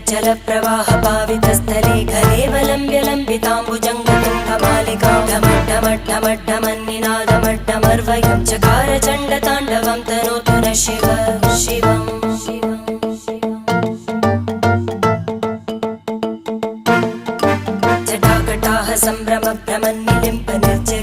जलप्रवाहपावितस्थले घलेवलम्ब्यलम्बिताम्बुजङ्गतुङ्गमालिकां ढमड्ढमड्ढमड्ढमन्निनादमड्ढमर्वयं चकार चण्डताण्डवं तनोतु न शिव शिवम् जटाकटाः सम्भ्रमभ्रमन्निलिम्प निर्जर